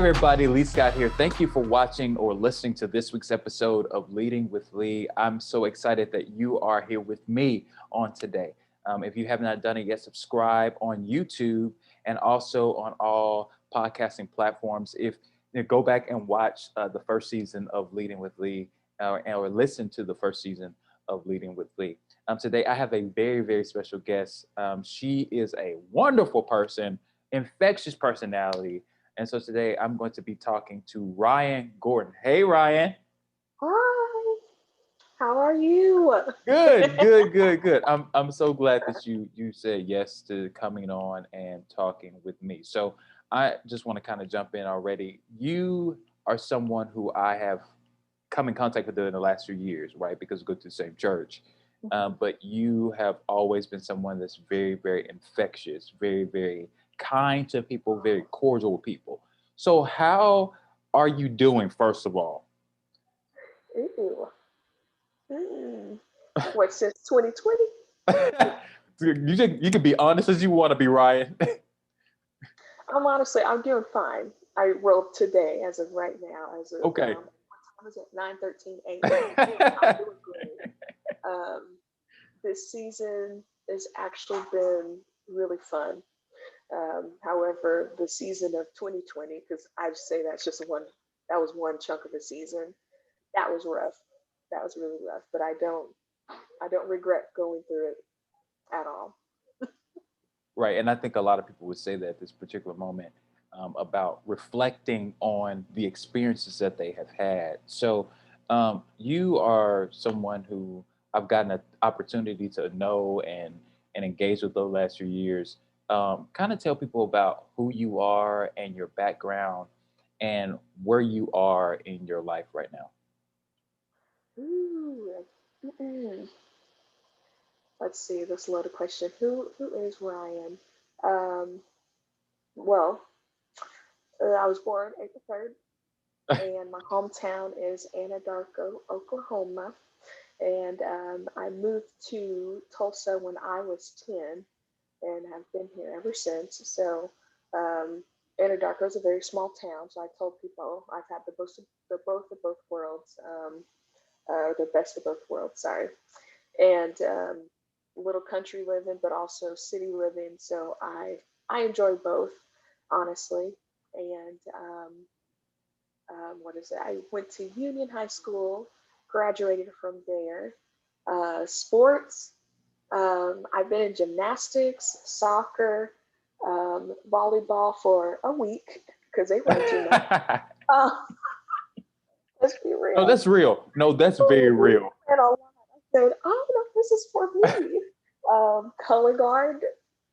everybody, Lee Scott here. Thank you for watching or listening to this week's episode of Leading with Lee. I'm so excited that you are here with me on today. If you have not done it yet, subscribe on YouTube and also on all podcasting platforms. If you know, go back and watch the first season of Leading with Lee or listen to the first season of Leading with Lee. Today, I have a very, very special guest. She is a wonderful person, infectious personality. And so today I'm going to be talking to Ryanne Gordon. Hey, Ryanne. Hi, how are you? Good. I'm so glad that you said yes to coming on and talking with me. So I just want to kind of jump in already. You are someone who I have come in contact with in the last few years, right? Because we go to the same church. But you have always been someone that's very, very infectious, very, very kind to people, very cordial with people. So how are you doing, first of all? Ooh. Mm. What, since 2020? You can be honest as you want to be, Ryan. I'm doing fine. I wrote today as of right now, as of, Okay. what time is it? 9:13 a.m. I'm doing great. This season has actually been really fun. However, the season of 2020, because I say that was one chunk of the season. That was rough. That was really rough. But I don't regret going through it at all. Right. And I think a lot of people would say that at this particular moment about reflecting on the experiences that they have had. So you are someone who I've gotten an opportunity to know and engage with the last few years. Kind of tell people about who you are and your background and where you are in your life right now. Ooh. Mm-mm. Let's see. This loaded question. Who is Ryan? Um, well, I was born April 3rd, and my hometown is Anadarko, Oklahoma. And I moved to Tulsa when I was 10 and have been here ever since. So Anadarko is a very small town. So I told people I've had the both worlds, the best of both worlds, sorry. And little country living, but also city living. So I enjoy both, honestly. And what is it? I went to Union High School, graduated from there. Sports, I've been in gymnastics, soccer, volleyball for a week because they wanted too much. Uh, let's be No, real. that's real. No, that's very real. And a lot. I said, oh no, this is for me. Color guard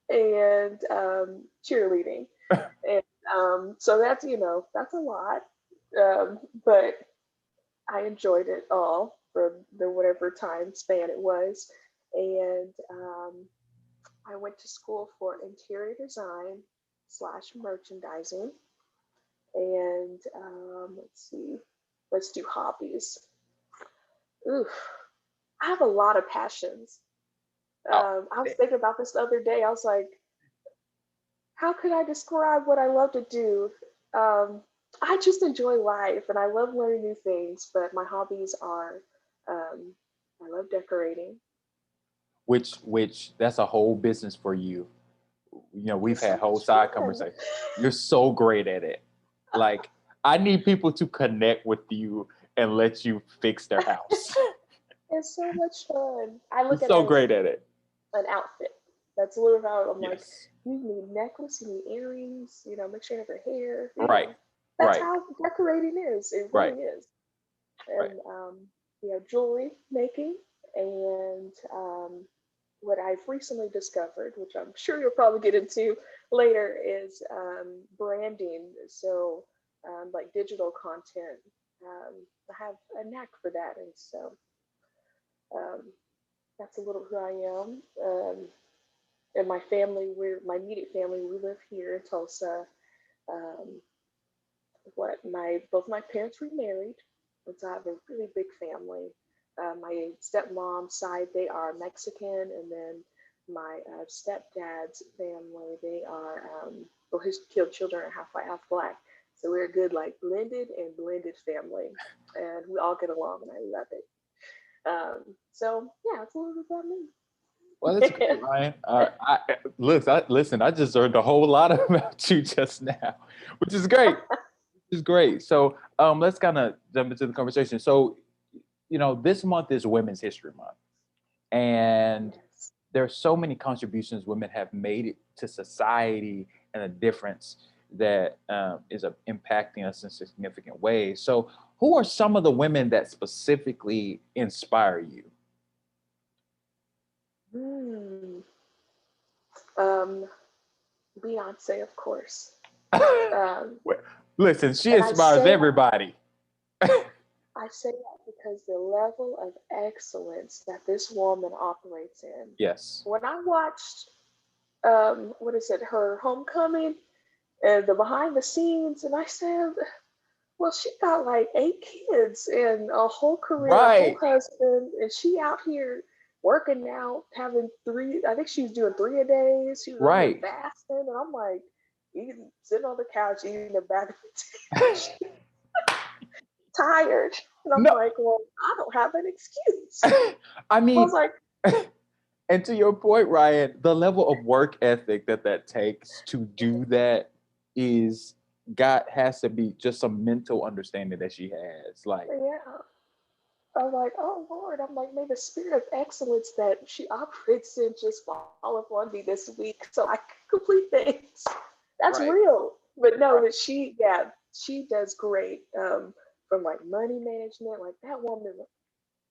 and cheerleading, and so that's that's a lot. But I enjoyed it all for the whatever time span it was, and I went to school for interior design slash merchandising, and let's see, let's do hobbies. Oof, I have a lot of passions. Oh, I was thinking about this the other day. I was like, how could I describe what I love to do? Um, I just enjoy life and I love learning new things, but my hobbies are um, I love decorating. which that's a whole business for you. You know, we've It's so had whole much side fun. conversations. You're so great at it. Like, I need people to connect with you and let you fix their house. It's so much fun. I You're look at so it as great at it. an outfit. That's literally how I'm like, Yes. you need necklace, you need earrings, make sure you have your hair, Right. That's Right. how decorating is. It Right. really is. Right. And jewelry making, and what I've recently discovered, which I'm sure you'll probably get into later, is branding. So, like digital content, um, I have a knack for that, and so um, that's a little who I am. And my family, we're my immediate family. We live here in Tulsa. Um, what my Both my parents remarried, and so I have a really big family. My stepmom's side, they are Mexican, and then my stepdad's family, they are well, his children are half white, half black. So we're a good, like, blended family, and we all get along, and I love it. So yeah, it's a little bit about Well, that's great, me. Ryan. Listen. I just learned a whole lot about you just now, which is great. Which is great. So, let's kind of jump into the conversation. So, this month is Women's History Month, and Yes. there's so many contributions women have made it to society and a difference that is impacting us in significant ways. So, who are some of the women that specifically inspire you? Hmm. Um, Beyonce, of course. Um, Well, listen, she and I inspires say that everybody. I say that because the level of excellence that this woman operates in. Yes. When I watched, what is it, her homecoming and the behind the scenes, and I said, well, she got like 8 kids and a whole career, a whole Right. husband, and she out here working out, having three. I think she was doing three a day. She was on there Right. fasting, and I'm like, eating, sitting on the couch eating a bag of potatoes, tired, and I'm No, like, well, I don't have an excuse. I I was mean, like, and to your point, Ryan, the level of work ethic that takes to do that is God has to be just some mental understanding that she has. Like, yeah. I'm like, oh Lord, I'm like, may the spirit of excellence that she operates in just fall upon me this week so I can complete things. That's right, real. But no, right, but yeah, she does great. From like money management, like that woman,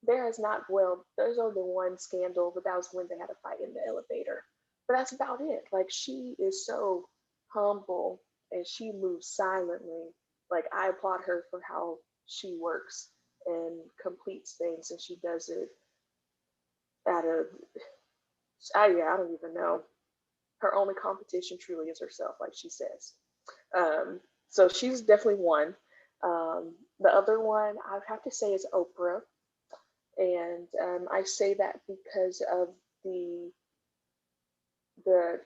there has not, well, there's only one scandal, but that was when they had a fight in the elevator. But that's about it. Like she is so humble and she moves silently. Like I applaud her for how she works and completes things, and she does it at a, yeah, I don't even know. Her only competition truly is herself, like she says. So she's definitely one. The other one I would have to say is Oprah, and I say that because of the the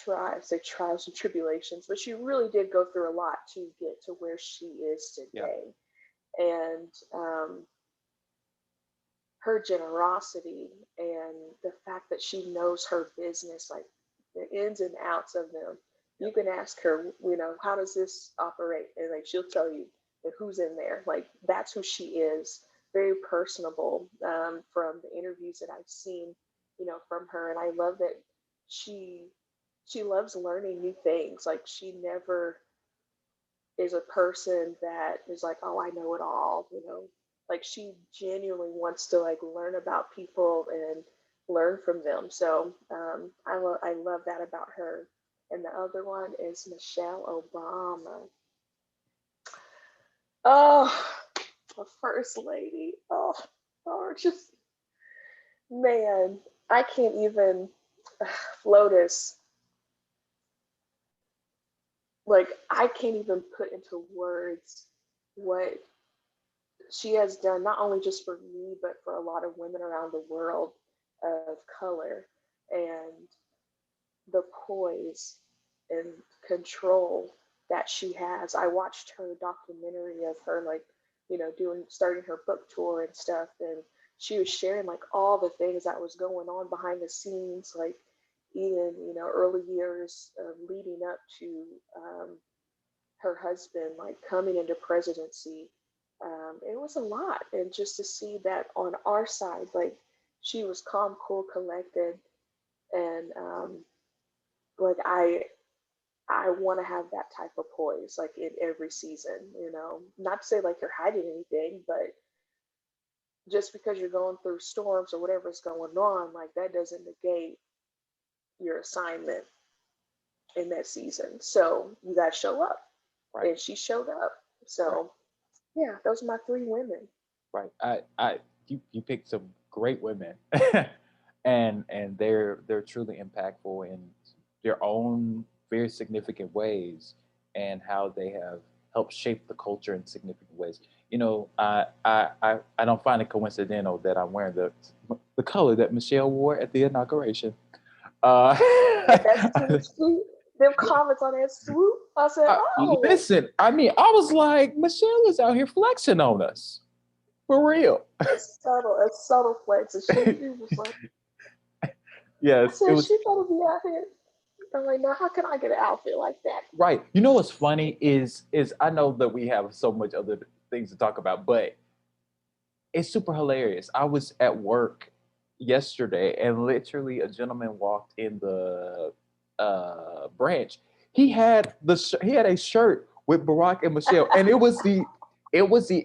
trials and tribulations, but she really did go through a lot to get to where she is yeah, today. And her generosity and the fact that she knows her business, like the ins and outs of them. yeah, You can ask her, how does this operate? And like she'll tell you who's in there. Like that's who she is. Very personable, from the interviews that I've seen, from her. And I love that she she loves learning new things. Like she never is a person that is like, oh, I know it all. Like she genuinely wants to like learn about people and learn from them. So I love that about her. And the other one is Michelle Obama. Oh, the first lady. Oh, just man, I can't even. Lotus, like I can't even put into words what she has done, not only just for me, but for a lot of women around the world of color, and the poise and control that she has. I watched her documentary of her, like, doing, starting her book tour and stuff. And she was sharing like all the things that was going on behind the scenes, like even, early years leading up to her husband like coming into presidency. It was a lot, and just to see that on our side, like she was calm, cool, collected, and like I want to have that type of poise, like in every season. Not to say like you're hiding anything, but just because you're going through storms or whatever's going on, like that doesn't negate your assignment in that season. So you got to show up, right, and she showed up. right, So yeah, those are my three women. right. You picked some great women, and they're truly impactful in their own very significant ways, and how they have helped shape the culture in significant ways. I don't find it coincidental that I'm wearing the color that Michelle wore at the inauguration. Uh, That's cute too. them comments on that swoop. I said, oh, Listen, I mean, I was like, Michelle is out here flexing on us for real. a subtle flex. And she was like, I Yes, it said, was she better be out here. I'm like, now how can I get an outfit like that? right. You know what's funny is I know that we have so much other things to talk about, but it's super hilarious. I was at work yesterday and literally a gentleman walked in the branch. He had a shirt with Barack and Michelle, and it was the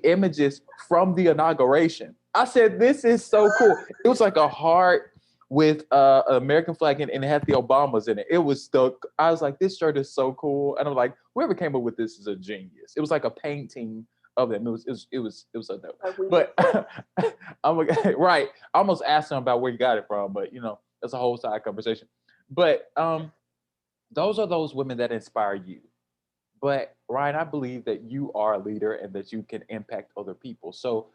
images from the inauguration. I said, "This is so cool." It was like a heart with an American flag and it had the Obamas in it. It was the I was like, "This shirt is so cool," and I'm like, "Whoever came up with this is a genius." It was like a painting of them. It was so dope. Like we, But I'm right. I almost asked him about where he got it from, but that's a whole side conversation. But those are those women that inspire you. But Ryan, I believe that you are a leader and that you can impact other people. So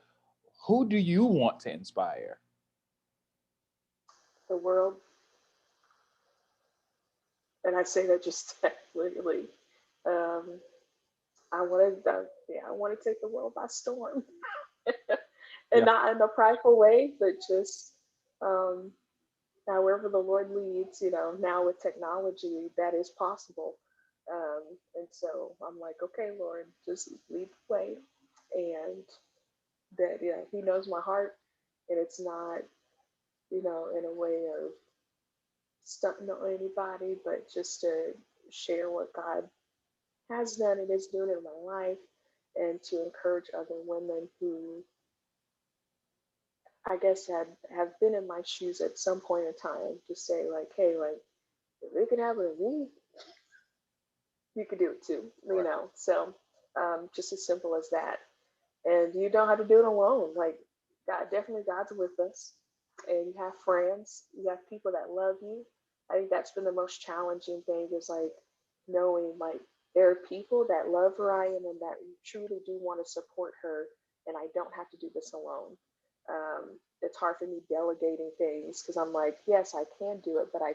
who do you want to inspire? the world, and I say that just literally. Um, I want to, yeah, I want to take the world by storm, and Yeah, not in a prideful way, but just um, however the Lord leads. Now with technology, that is possible. And so I'm like, okay, Lord, just lead the way, and that He knows my heart, and it's not, in a way of stunting on anybody, but just to share what God has done and is doing in my life, and to encourage other women who I guess have been in my shoes at some point in time to say like, hey, like if it could happen to me, you could do it too, right. So just as simple as that. And you don't have to do it alone. Like God's with us, and you have friends, you have people that love you. I think that's been the most challenging thing is like knowing like there are people that love Ryan and that truly do want to support her, and I don't have to do this alone. It's hard for me delegating things because I'm like, yes, I can do it, but I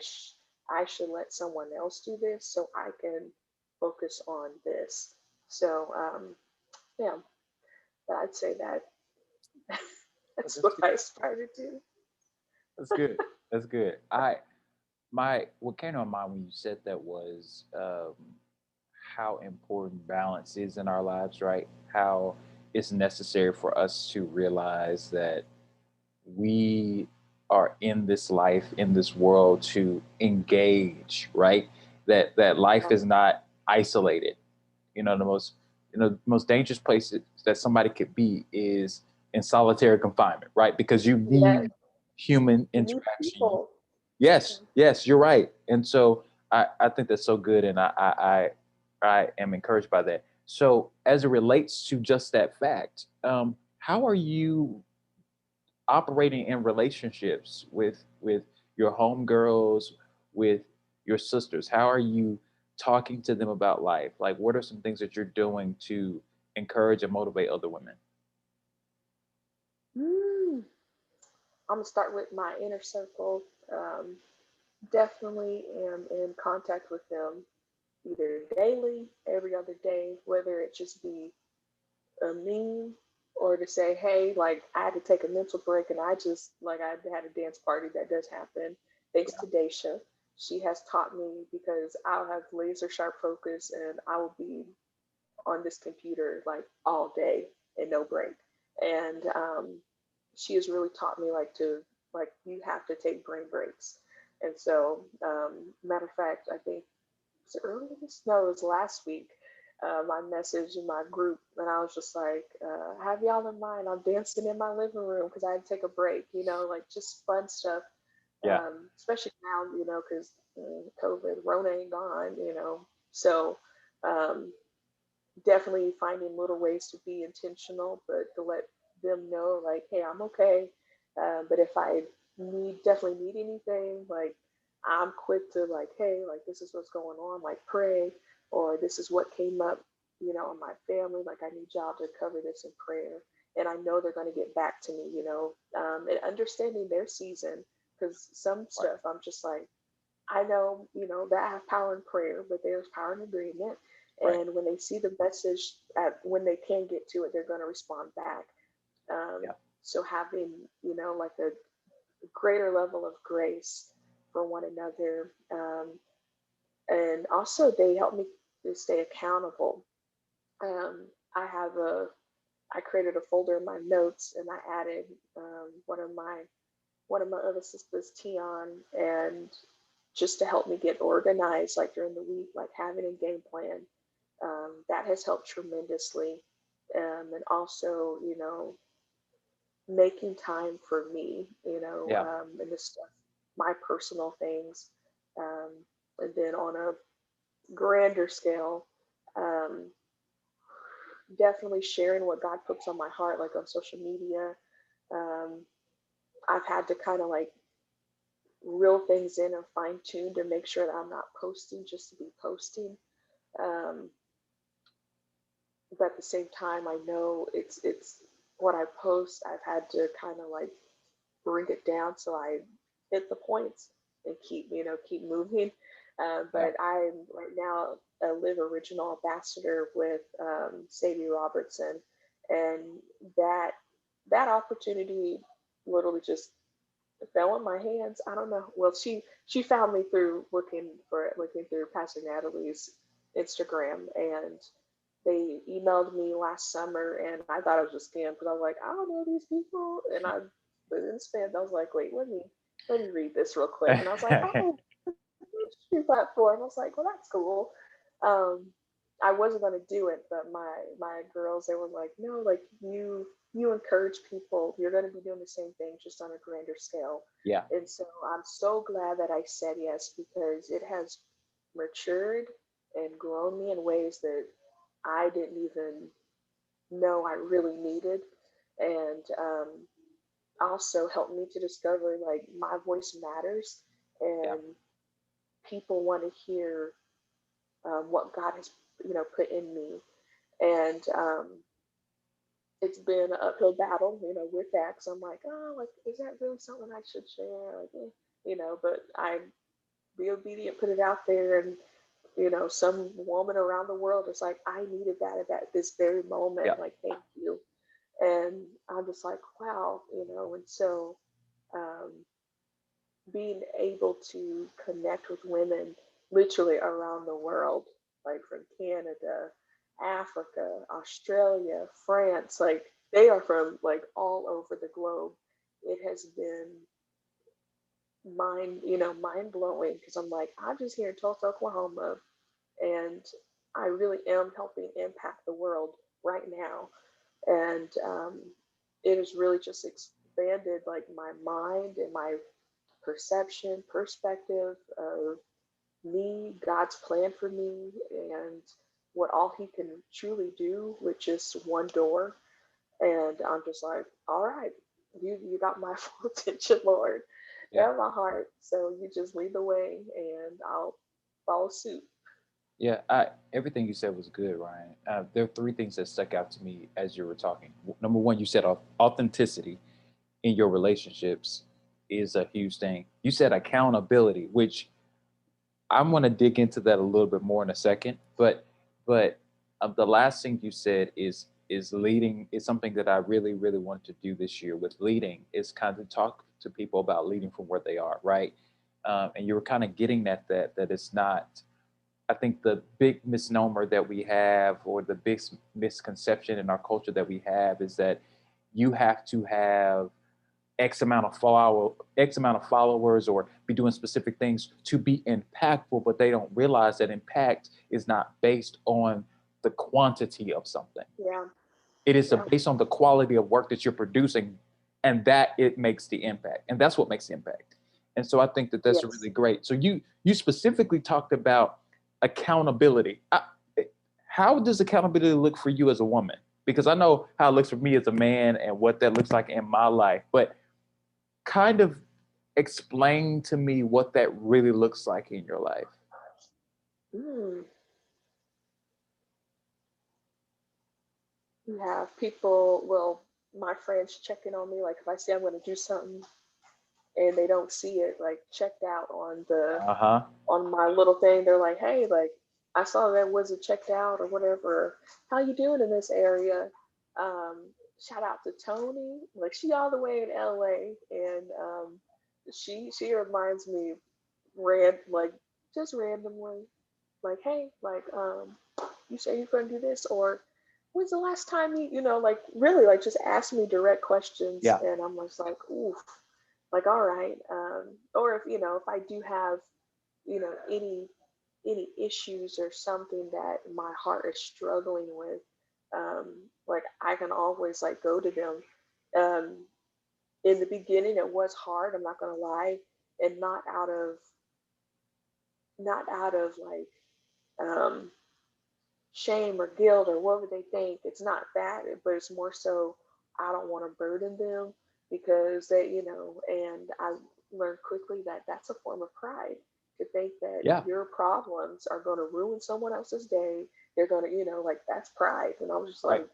should let someone else do this so I can focus on this. So yeah, I'd say that that's That's what good. I aspire to do. That's good. That's good. I my what came to my mind when you said that was how important balance is in our lives, right? How it's necessary for us to realize that we are in this life, in this world to engage, right? That life Yeah, is not isolated. The most dangerous place that somebody could be is in solitary confinement, right? Because you yeah, need human you need interaction. people. Yeah. Yes, yes, you're right. And so I think that's so good, and I am encouraged by that. So as it relates to just that fact, how are you operating in relationships with your homegirls, with your sisters? How are you talking to them about life? Like, what are some things that you're doing to encourage and motivate other women? Mm. I'm gonna start with my inner circle. Um, Definitely am in contact with them either daily, every other day, whether it just be a meme or to say, hey, like I had to take a mental break and I just like I had a dance party that does happen. Thanks to Daisha. She has taught me because I'll have laser sharp focus and I will be on this computer like all day and no break. And she has really taught me like you have to take brain breaks. And so, matter of fact, I think was it earlier this? No, it was last week. I messaged in my group and I was just like, have y'all in mind? I'm dancing in my living room because I had to take a break, like just fun stuff. Yeah, Especially now, because COVID, Rona ain't gone, So um, definitely finding little ways to be intentional, but to let them know, like, hey, I'm okay. But if I definitely need anything, like, I'm quick to, like, hey, like, this is what's going on, like, pray, or this is what came up, in my family. Like, I need y'all to cover this in prayer. And I know they're going to get back to me, and understanding their season, because some right. stuff I'm just like, I know, that I have power in prayer, but there's power in agreement. Right. And when they see the message, when they can get to it, they're going to respond back. Um, Yeah. so having, like a greater level of grace for one another. And also, they help me to stay accountable. Um, I have I created a folder in my notes, and I added one of my other sisters, Tion, and just to help me get organized, like during the week, like having a game plan. That has helped tremendously. And also, making time for me, Yeah. and this stuff, my personal things. Um, and then on a grander scale, um, definitely sharing what God puts on my heart, like on social media. Um, I've had to kind of like reel things in and fine tune to make sure that I'm not posting just to be posting. Um, but at the same time, I know it's what I post. I've had to kind of like bring it down so I hit the points and keep moving. Yeah. But I'm right now a Live Original ambassador with Sadie Robertson, and that that opportunity literally just fell in my hands. I don't know. Well, she found me through looking through Pastor Natalie's Instagram, and they emailed me last summer, and I thought it was a scam because I was like, I don't know these people, and I was in spam. I was like, wait, let me read this real quick, and I was like, oh, your platform. I was like, well, that's cool. Um, I wasn't gonna do it, but my girls, they were like, no, like you encourage people. You're gonna be doing the same thing, just on a grander scale. Yeah. And so I'm so glad that I said yes because it has matured and grown me in ways that I didn't even know I really needed, and also helped me to discover like my voice matters, Yeah. and people want to hear what God has put in me, and it's been an uphill battle, with that. Because I'm like, oh, like is that really something I should share? Like, but I be obedient, put it out there, and some woman around the world is like, I needed that at this very moment. Yeah. Like, thank you. And I'm just like, wow, and so um, being able to connect with women literally around the world, like from Canada, Africa, Australia, France, like they are from like all over the globe. It has been mind blowing because I'm like, I'm just here in Tulsa, Oklahoma, and I really am helping impact the world right now. And it has really just expanded like my mind and my perspective of me, God's plan for me, and what all He can truly do with just one door. And I'm just like, all right, you got my full attention, Lord, Yeah. and my heart. So you just lead the way, and I'll follow suit. Yeah, everything you said was good, Ryan. There are three things that stuck out to me as you were talking. Number one, you said authenticity in your relationships is a huge thing. You said accountability, which I'm going to dig into that a little bit more in a second. But the last thing you said is leading is something that I really really wanted to do this year with leading is kind of talk to people about leading from where they are, right? And you were kind of getting at that it's not. I think the big misnomer that we have, or the big misconception in our culture that we have, is that you have to have X amount of followers, or be doing specific things to be impactful, but they don't realize that impact is not based on the quantity of something. Yeah, It is yeah, based on the quality of work that you're producing, and that it makes the impact, and that's what makes the impact. And so I think that that's yes. really great. So you specifically talked about accountability. How does accountability look for you as a woman? Because I know how it looks for me as a man and what that looks like in my life, but kind of explain to me what that really looks like in your life. Mm. You have people, well, my friends checking on me, like if I say I'm going to do something, and they don't see it like checked out Uh-huh. on my little thing. They're like, hey, like I saw that wasn't checked out or whatever. How you doing in this area? Shout out to Tony. Like she all the way in LA, and she reminds me like just randomly, like, hey, like you say you're gonna do this, or when's the last time like really like just ask me direct questions, Yeah. and I'm just like, oof, like all right, or if if I do have any issues or something that my heart is struggling with, like I can always like go to them. In the beginning, it was hard. I'm not gonna lie, and not out of like um, shame or guilt or what would they think. It's not that, but it's more so I don't want to burden them because and I learned quickly that that's a form of pride to think that Yeah. your problems are going to ruin someone else's day. They're going to, like that's pride. And I was just Right. like,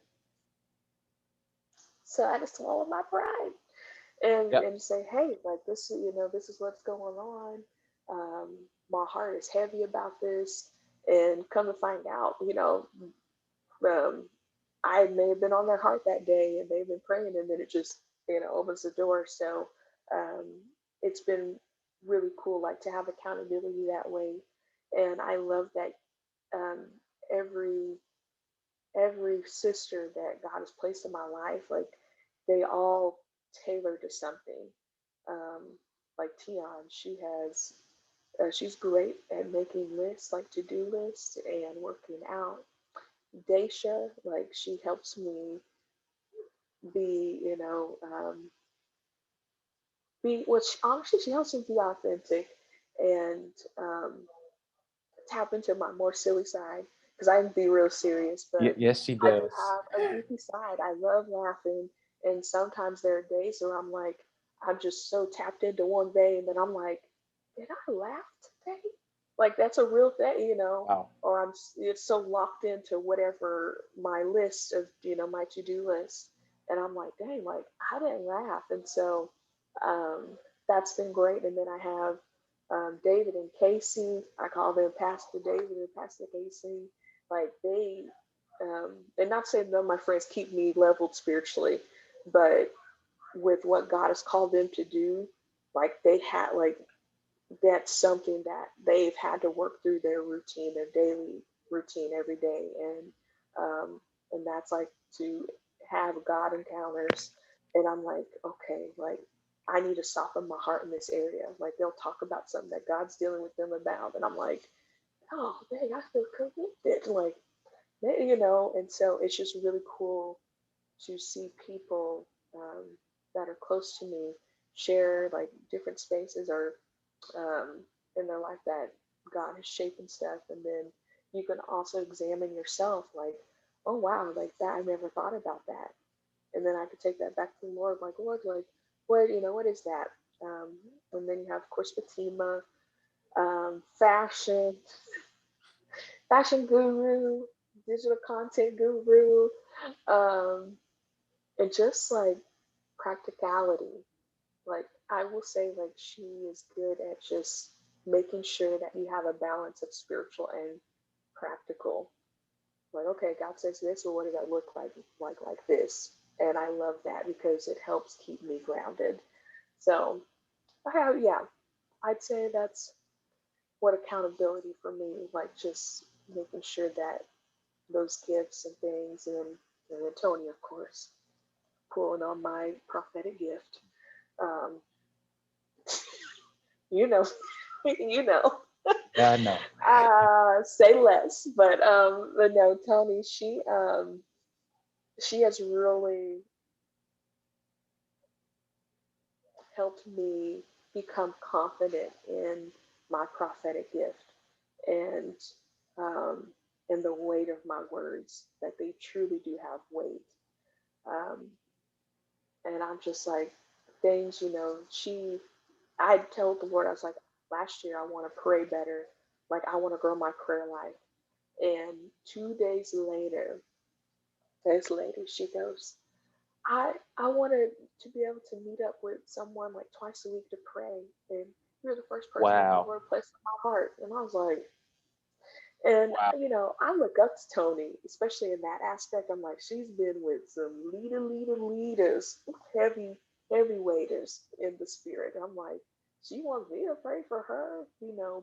so I just swallowed my pride and Yep. say, hey, like this is what's going on. Um, my heart is heavy about this. And come to find out, um, I may have been on their heart that day and they've been praying, and then it just opens the door. So um, it's been really cool, like to have accountability that way, and I love that um, every every sister that God has placed in my life, like they all tailor to something. Um, like Tion, she's great at making lists, like to do lists and working out. Daisha, like she helps me be, which honestly she helps me be authentic and tap into my more silly side because I can be real serious, but Yes, she I do does. have a goofy side. I love laughing, and sometimes there are days where I'm just so tapped into one day, and then I'm like, did I laugh today? Like that's a real thing, Wow. or it's so locked into whatever my list of my to do list, and I'm like, dang, like I didn't laugh, and so um, that's been great. And then I have David and Casey. I call them Pastor David and Pastor Casey. Like and not saying none of my friends keep me leveled spiritually, but with what God has called them to do, like they had like that's something that they've had to work through their routine, their daily routine every day, and that's like to have God encounters. And I'm like, okay, like I need to soften my heart in this area. Like they'll talk about something that God's dealing with them about, and I'm like, oh, dang, I feel convicted, like and so it's just really cool to see people that are close to me share like different spaces or um, in their life that God is shaping stuff. And then you can also examine yourself like, oh, wow, like that, I never thought about that. And then I could take that back to the Lord, like, Lord, like, what is that? And then you have, of course, Fatima, fashion, fashion guru, digital content guru, um, and just like practicality. Like I will say, like she is good at just making sure that you have a balance of spiritual and practical. Like, okay, God says this, or what does that look like? Like this, and I love that because it helps keep me grounded. So, yeah, I'd say that's what accountability for me, like just making sure that those gifts and things, and Tony, of course, pulling on my prophetic gift. Um, you know, you know. Yeah, I know. Say less, but no, Tony, she has really helped me become confident in my prophetic gift and um, in the weight of my words that they truly do have weight. Um, and I'm just like things, I told the Lord, I was like, last year I want to pray better, like I want to grow my prayer life. And 2 days later, she goes, I wanted to be able to meet up with someone like twice a week to pray, and you're the first person that the Wow. Lord placed in my heart. And I was like, and Wow. I look up to Tony, especially in that aspect. I'm like, she's been with some leaders, heavy heavyweights in the spirit. I'm like, she wants me to pray for her,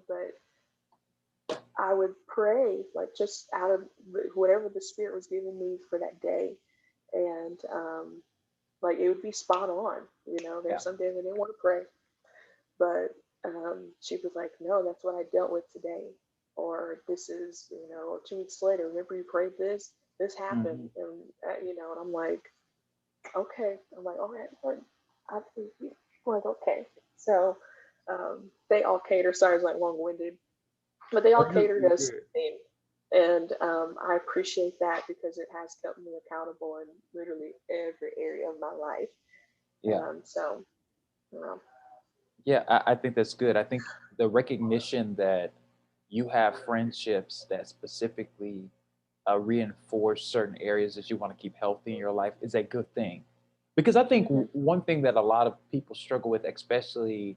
but I would pray like just out of whatever the spirit was giving me for that day, and like it would be spot on. Yeah. There's some days I didn't want to pray, but she was like, no, that's what I dealt with today. Or this is, or 2 weeks later, remember you prayed this happened. Hmm. And I'm like, okay. I'm like, all right, Lord, I believe you. I'm like, okay. So they all cater. Sorry, it's like long winded, but they all Oh, catered you're us good. something. And I appreciate that because it has kept me accountable in literally every area of my life. Yeah. So, um, Yeah, I think that's good. I think the recognition that you have friendships that specifically reinforce certain areas that you want to keep healthy in your life is a good thing. Because I think mhm, one thing that a lot of people struggle with, especially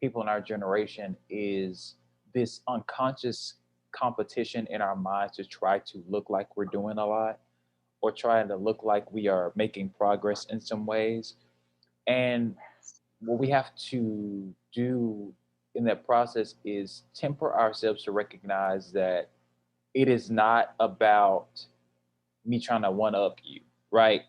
people in our generation, is this unconscious competition in our minds to try to look like we're doing a lot or trying to look like we are making progress in some ways. And what we have to do in that process is temper ourselves to recognize that it is not about me trying to one up you, right?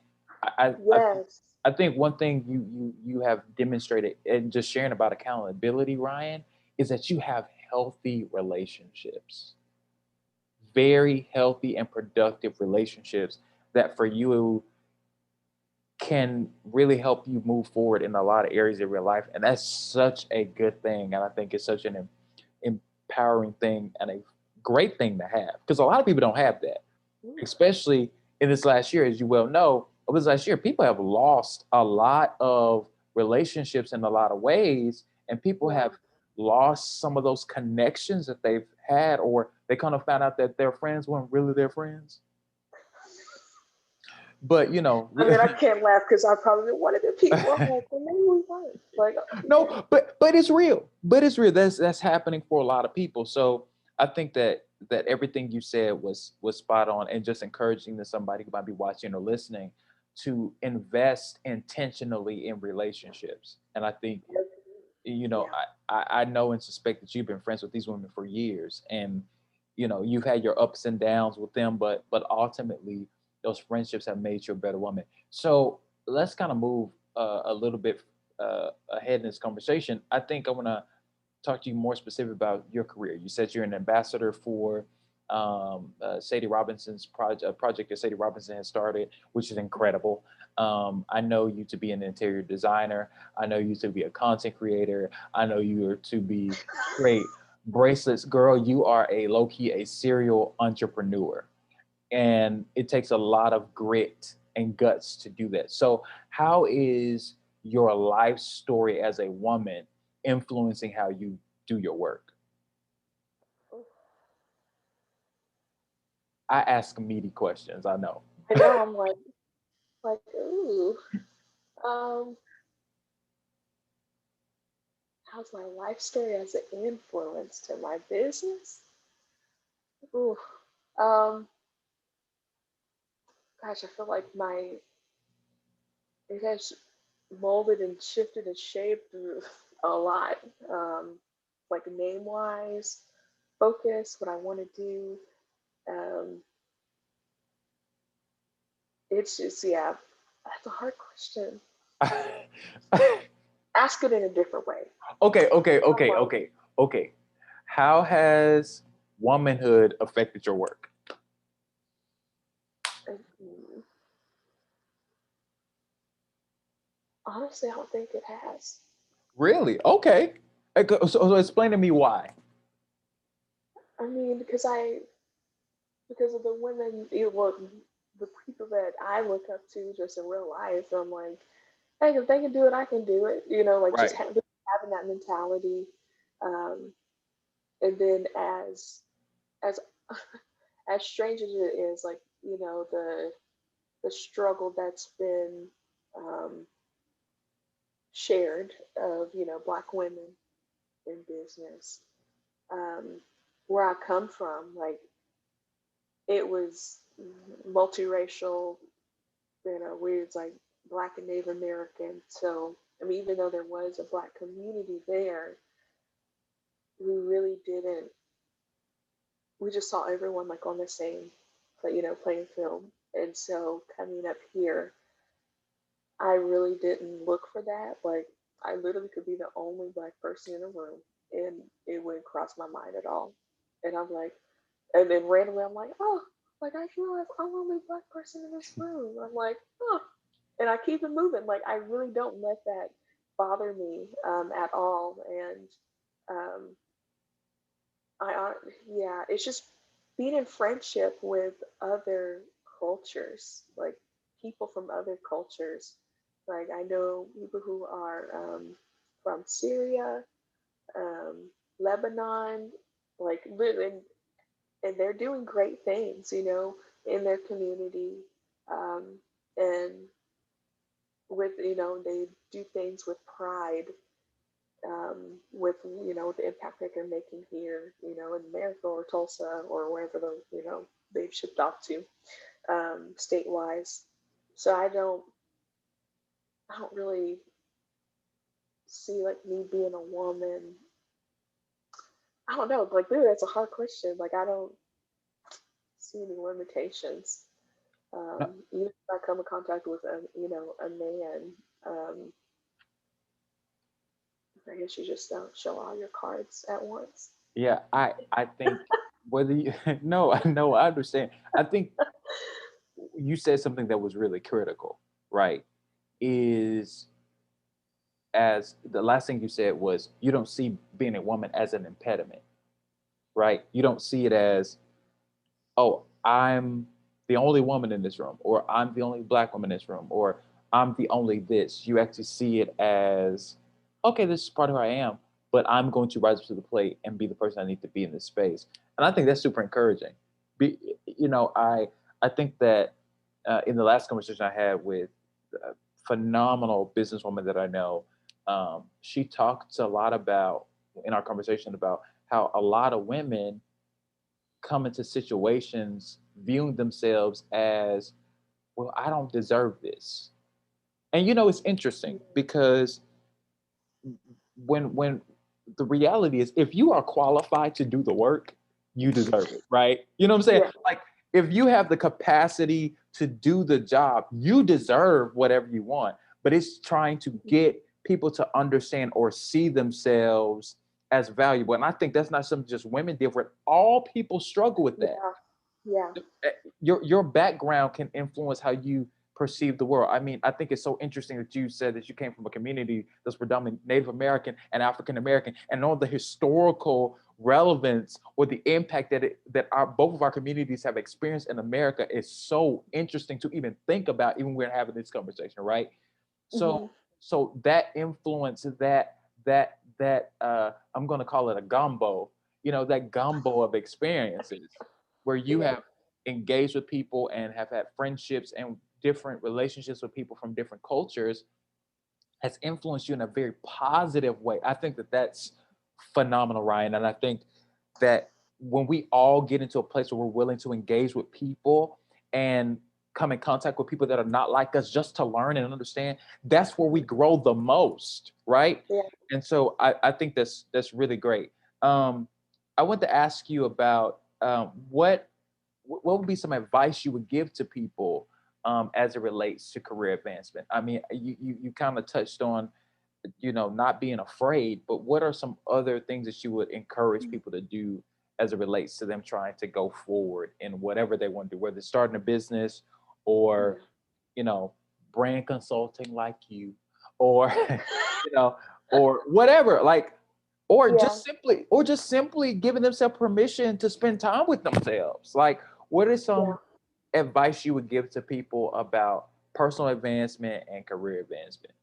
I, I, yes. I think one thing you have demonstrated and just sharing about accountability, Ryan, is that you have healthy relationships, very healthy and productive relationships that for you can really help you move forward in a lot of areas of your life. And that's such a good thing. And I think it's such an empowering thing and a great thing to have because a lot of people don't have that, Mm, especially in this last year. As you well know, over this last year, people have lost a lot of relationships in a lot of ways, and people yeah. have lost some of those connections that they've had, or they kind of found out that their friends weren't really their friends. But I mean, I can't laugh because I've probably been one of the people. I'm like, well, maybe we weren't. Like, okay. no, but it's real. But it's real. That's happening for a lot of people. So I think that everything you said was spot on, and just encouraging to somebody who might be watching or listening to invest intentionally in relationships. And I think Yeah. I know and suspect that you've been friends with these women for years, and you've had your ups and downs with them, but ultimately those friendships have made you a better woman. So let's kind of move a little bit ahead in this conversation. I think I want to talk to you more specific about your career. You said you're an ambassador for Sadie Robinson's project that Sadie Robinson has started, which is incredible. I know you to be an interior designer. I know you to be a content creator. I know you are to be great bracelets, girl. You are a low key a serial entrepreneur, and it takes a lot of grit and guts to do that. So, how is your life story as a woman influencing how you do your work? I ask meaty questions, I know. I know. I'm like, ooh. Um, how's my life story as an influence to my business? Ooh. Um, gosh, I feel like my it has molded and shifted and shaped a lot. Um, like name wise, focus, what I want to do. Um, it's just yeah, that's a hard question. Ask it in a different way. Okay, okay, I'm okay, like, okay, okay. How has womanhood affected your work? mm, honestly, I don't think it has. Really? Okay. So explain to me why. I mean, because of the women, well, the people that I look up to just in real life. I'm like, hey, if they can do it, I can do it. Like just Right. having that mentality. Um, and then as as strange as it is, like the struggle that's been. um, shared of Black women in business. Um, where I come from, like it was multiracial. We was like Black and Native American. So I mean, even though there was a Black community there, we really didn't. We just saw everyone like on the same, playing film. And so coming up here, I really didn't look for that. Like I literally could be the only Black person in the room, and it wouldn't cross my mind at all. And I'm like, and then randomly I'm like, oh, like I realize I'm the only Black person in this room. I'm like, oh, and I keep it moving. Like I really don't let that bother me at all. And um, yeah, it's just being in friendship with other cultures, like people from other cultures. Like I know people who are from Syria, um, Lebanon, like and they're doing great things, in their community, um, and with they do things with pride, with the impact that they're making here, in America or Tulsa or wherever they've shipped off to, state-wise. So I don't really see like me being a woman. I don't know, like really, that's a hard question. Like I don't see any limitations. Even if I come in contact with a man, um, I guess you just don't show all your cards at once. Yeah, I think whether you no, no, I understand. I think you said something that was really critical, right? Is as the last thing you said was you don't see being a woman as an impediment, right? You don't see it as, oh, I'm the only woman in this room, or I'm the only Black woman in this room, or I'm the only this. You actually see it as, okay, this is part of who I am, but I'm going to rise up to the plate and be the person I need to be in this space. And I think that's super encouraging. I think that in the last conversation I had with a phenomenal businesswoman that I know, she talked a lot about in our conversation about how a lot of women come into situations viewing themselves as, well, I don't deserve this. And it's interesting because when the reality is if you are qualified to do the work, you deserve it, right? You know what I'm saying? Yeah, Like if you have the capacity to do the job, you deserve whatever you want. But it's trying to get people to understand or see themselves as valuable. And I think that's not something just women deal with. All people struggle with that. yeah, yeah, Your background can influence how you perceive the world. I mean, I think it's so interesting that you said that you came from a community that's predominantly Native American and African American, and all the historical relevance or the impact that our both of our communities have experienced in America is so interesting to even think about, even when we're having this conversation, right? hmm, So that influence, that I'm going to call it a gumbo, that gumbo of experiences where you yeah, have engaged with people and have had friendships and different relationships with people from different cultures has influenced you in a very positive way. I think that that's phenomenal, Ryan. And I think that when we all get into a place where we're willing to engage with people and come in contact with people that are not like us just to learn and understand, that's where we hmm, grow the most, right? yeah. And so I think that's really great. Um, I want to ask you about what would be some advice you would give to people as it relates to career advancement? I mean, you kind of touched on, not being afraid, but what are some other things that you would encourage people to do as it relates to them trying to go forward in whatever they want to do, whether it's starting a business or, Yeah. you know, brand consulting like you, or, you know, or whatever, like, Yeah, or just simply giving themselves permission to spend time with themselves. Like, what is yeah. some advice you would give to people about personal advancement and career advancement?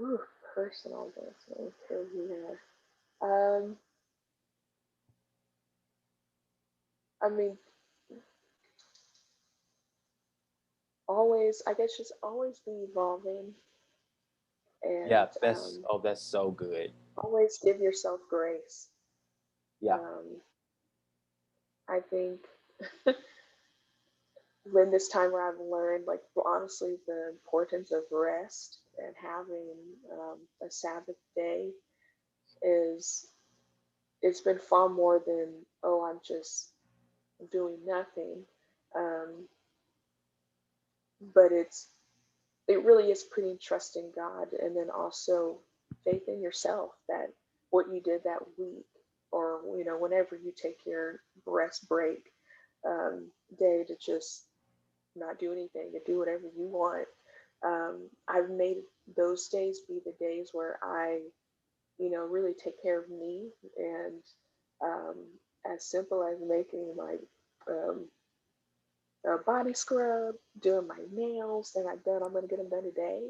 Ooh, personal advancement career. Um, I mean, always, I guess, just always be evolving, Yeah, and that's so good. always give yourself grace. Yeah. Um, I think when this time where I've learned, like, honestly, the importance of rest and having a Sabbath day is, it's been far more than, oh, I'm just doing nothing. Um, but it really is putting trust in God, and then also faith in yourself that what you did that week, or whenever you take your rest break day, to just not do anything, to do whatever you want. I've made those days be the days where I, really take care of me, and um, as simple as making my um, body scrub, doing my nails, they're not done. I'm going to get them done today.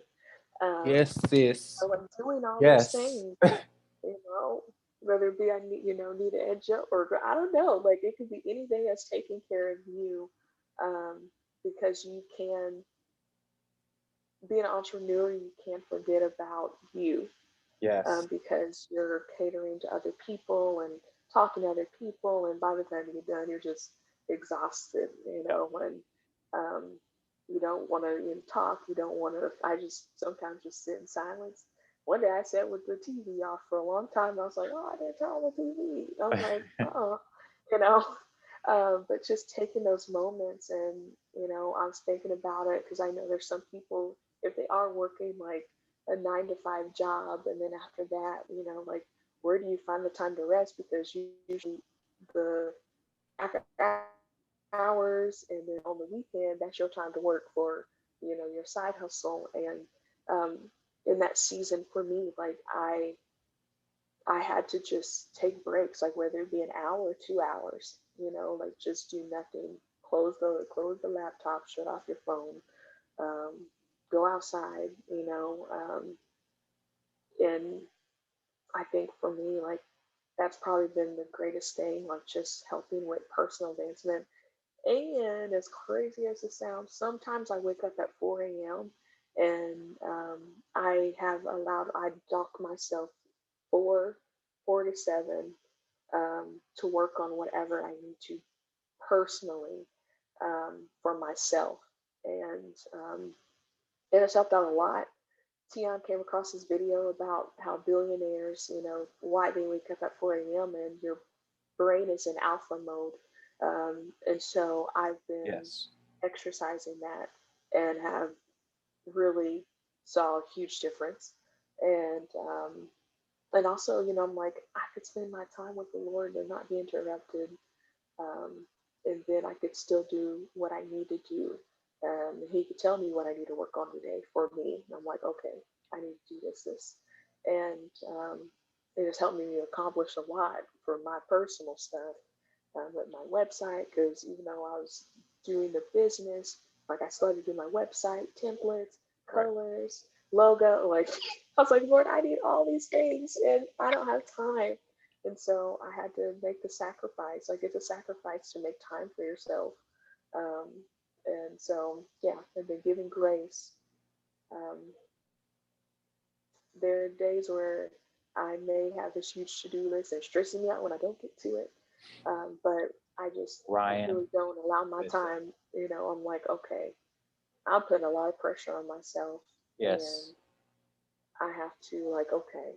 Um, Yes, sis. so I'm doing all those Yes. things, you know, whether it be I need, need to edge up, or I don't know, like it could be anything that's taking care of you, um, because you can be an entrepreneur. You can't forget about you, Yes. because you're catering to other people and talking to other people, and by the time you get done, you're just exhausted. Yep. When um, you don't want to talk, you don't want to. I just sometimes just sit in silence. One day I sat with the TV off for a long time. I was like, oh, I didn't turn on the TV. I'm like, oh, you know. But just taking those moments, and I was thinking about it because I know there's some people, if they are working like a 9 to 5 job, and then after that, like, where do you find the time to rest? Because usually the after hours, and then on the weekend, that's your time to work for your side hustle. And um, in that season for me, like, I had to just take breaks, like whether it be an hour or 2 hours, like just do nothing. Close the laptop, shut off your phone, um, go outside, and I think for me, like, that's probably been the greatest thing, like just helping with personal advancement. And as crazy as it sounds, sometimes I wake up at 4 a.m. and I dock myself four, 4 to 7, to work on whatever I need to personally, for myself. And it has helped out a lot. Tion came across this video about how billionaires, why they wake up at 4 a.m. and your brain is in alpha mode. And so I've been Yes. exercising that, and have really saw a huge difference. And also, I'm like, I could spend my time with the Lord and not be interrupted, um, and then I could still do what I need to do. He could tell me what I need to work on today for me, and I'm like, okay, I need to do this, and it has helped me accomplish a lot for my personal stuff, with my website. Because even though I was doing the business, like, I started doing my website templates, Right. colors, logo, like I was like, Lord, I need all these things, and I don't have time. And so I had to make the sacrifice. Like, it's a sacrifice to make time for yourself. Um, and so, yeah, I've been given grace. Um, there are days where I may have this huge to do list and stressing me out when I don't get to it. But I Ryan, really don't allow my listen. time. I'm like, okay, I'm putting a lot of pressure on myself, and Yes. I have to, like, okay,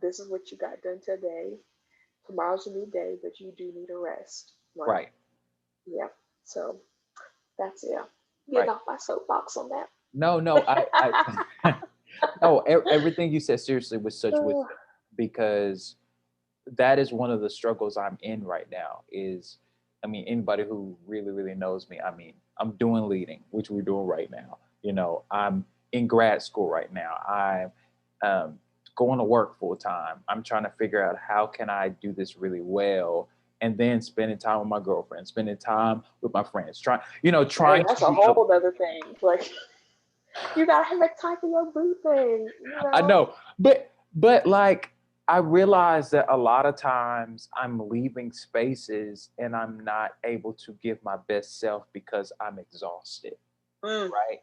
this is what you got done today. Tomorrow's a new day, but you do need a rest. Like, Right. yeah. So that's, yeah. Getting Right. off my soapbox on that. No, no, no, everything you said seriously with such wisdom, because that is one of the struggles I'm in right now. Is, I mean, anybody who really, really knows me, I mean, I'm doing leading, which we're doing right now. I'm in grad school right now. I'm going to work full time. I'm trying to figure out how can I do this really well, and then spending time with my girlfriend, spending time with my friends, Hey, trying to that's a be up. whole other thing. Like, you gotta have that time for your boo thing, I know, but like, I realize that a lot of times I'm leaving spaces and I'm not able to give my best self because I'm exhausted. Mm. right?